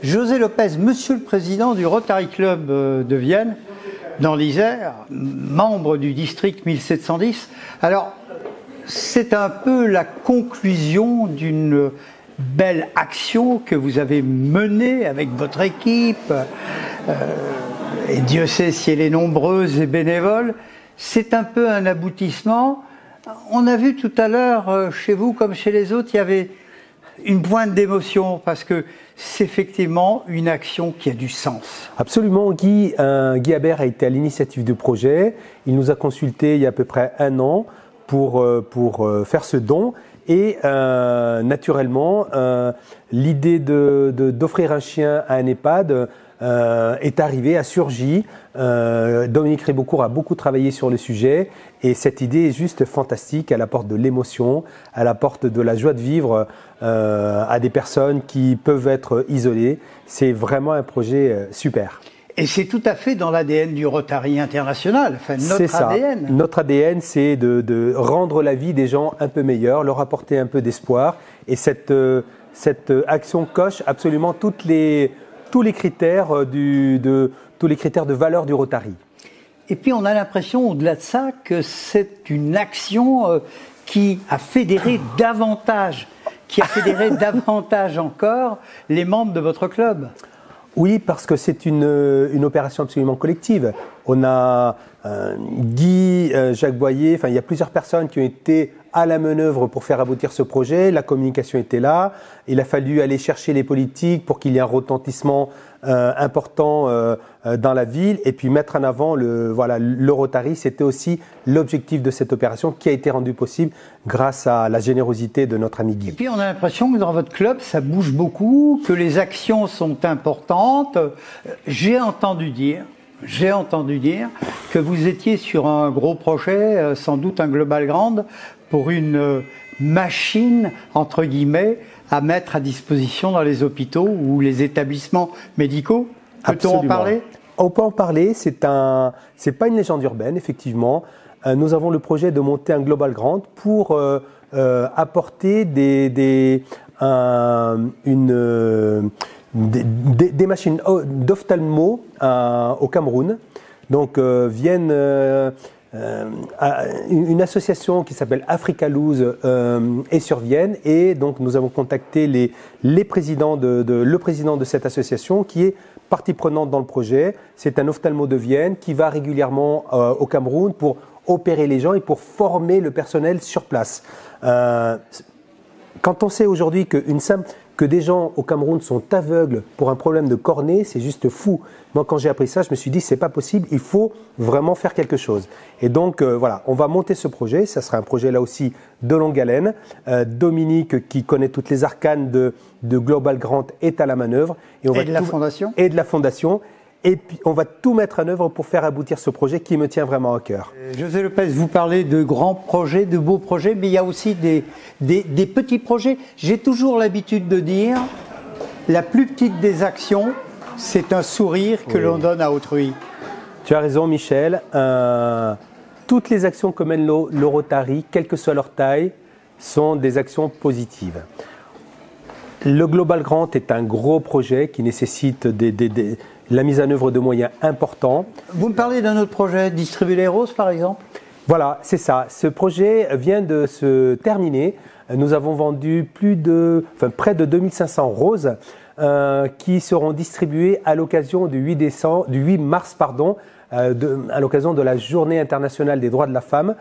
José Lopez, Monsieur le Président du Rotary Club de Vienne, dans l'Isère, membre du district 1710. Alors, c'est un peu la conclusion d'une belle action que vous avez menée avec votre équipe, et Dieu sait si elle est nombreuse et bénévole. C'est un peu un aboutissement. On a vu tout à l'heure, chez vous comme chez les autres, il y avait une pointe d'émotion parce que c'est effectivement une action qui a du sens. Absolument, Guy Habert a été à l'initiative du projet. Il nous a consultés il y a à peu près 1 an pour faire ce don. Et naturellement, l'idée d'offrir un chien à un EHPAD est arrivée, a surgi. Dominique Rébeaucourt a beaucoup travaillé sur le sujet et cette idée est juste fantastique. Elle apporte de l'émotion, elle apporte de la joie de vivre à des personnes qui peuvent être isolées. C'est vraiment un projet super. Et c'est tout à fait dans l'ADN du Rotary International, enfin notre ADN. Notre ADN, c'est de rendre la vie des gens un peu meilleure, leur apporter un peu d'espoir. Et cette action coche absolument tous les critères tous les critères de valeur du Rotary. Et puis on a l'impression, au-delà de ça, que c'est une action qui a fédéré davantage encore les membres de votre club. Oui, parce que c'est une opération absolument collective. On a Guy, Jacques Boyer, enfin il y a plusieurs personnes qui ont été à la manœuvre pour faire aboutir ce projet. La communication était là. Il a fallu aller chercher les politiques pour qu'il y ait un retentissement important dans la ville et puis mettre en avant le Rotary. C'était aussi l'objectif de cette opération qui a été rendu possible grâce à la générosité de notre ami Guy. Et puis on a l'impression que dans votre club ça bouge beaucoup, que les actions sont importantes. J'ai entendu dire que vous étiez sur un gros projet, sans doute un Global Grand, pour une machine, entre guillemets, à mettre à disposition dans les hôpitaux ou les établissements médicaux. Peut-on en parler ? On peut en parler, c'est pas une légende urbaine, effectivement. Nous avons le projet de monter un Global Grand pour apporter des machines d'ophtalmo au Cameroun. Donc viennent une association qui s'appelle Africalouz est sur Vienne et donc nous avons contacté le président de cette association qui est partie prenante dans le projet. C'est un ophtalmo de Vienne qui va régulièrement au Cameroun pour opérer les gens et pour former le personnel sur place. Quand on sait aujourd'hui que des gens au Cameroun sont aveugles pour un problème de cornée, c'est juste fou. Moi, quand j'ai appris ça, je me suis dit, c'est pas possible, il faut vraiment faire quelque chose. Et donc, voilà, on va monter ce projet. Ça sera un projet, là aussi, de longue haleine. Dominique, qui connaît toutes les arcanes de Global Grand, est à la manœuvre. Et de la Fondation. Et de la Fondation. Et puis, on va tout mettre en œuvre pour faire aboutir ce projet qui me tient vraiment à cœur. José Lopez, vous parlez de grands projets, de beaux projets, mais il y a aussi des petits projets. J'ai toujours l'habitude de dire, la plus petite des actions, c'est un sourire que l'on donne à autrui. Tu as raison, Michel. Toutes les actions que mène le Rotary, quelle que soit leur taille, sont des actions positives. Le Global Grand est un gros projet qui nécessite la mise en œuvre de moyens importants. Vous me parlez d'un autre projet, distribuer les roses par exemple ? Voilà, c'est ça. Ce projet vient de se terminer. Nous avons vendu près de 2500 roses qui seront distribuées à l'occasion du 8 mars, à l'occasion de la Journée internationale des droits de la femme.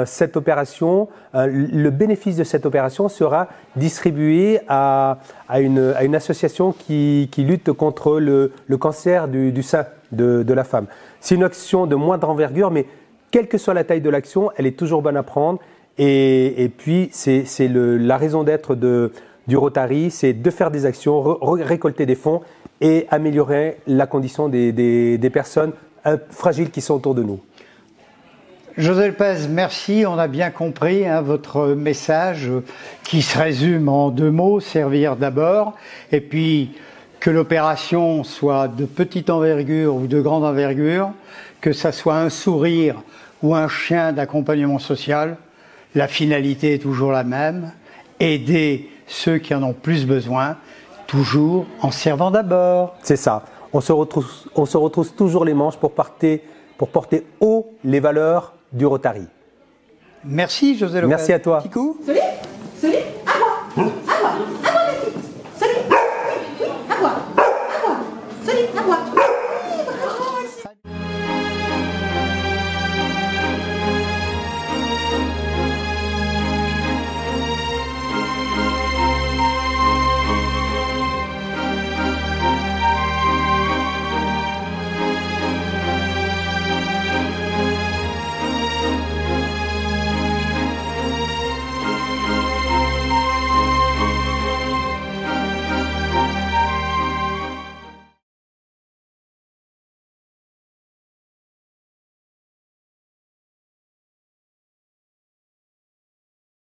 Cette opération, le bénéfice de cette opération sera distribué à une association qui lutte contre le cancer du sein de la femme. C'est une action de moindre envergure, mais quelle que soit la taille de l'action, elle est toujours bonne à prendre. Et puis, c'est la raison d'être du Rotary, c'est de faire des actions, récolter des fonds et améliorer la condition des personnes fragiles qui sont autour de nous. José Lopez, merci, on a bien compris votre message qui se résume en 2 mots, servir d'abord, et puis que l'opération soit de petite envergure ou de grande envergure, que ça soit un sourire ou un chien d'accompagnement social, la finalité est toujours la même, aider ceux qui en ont plus besoin, toujours en servant d'abord. C'est ça. On se retrousse toujours les manches pour porter haut les valeurs du Rotary. Merci José Lopez. Merci à toi. Petit coup.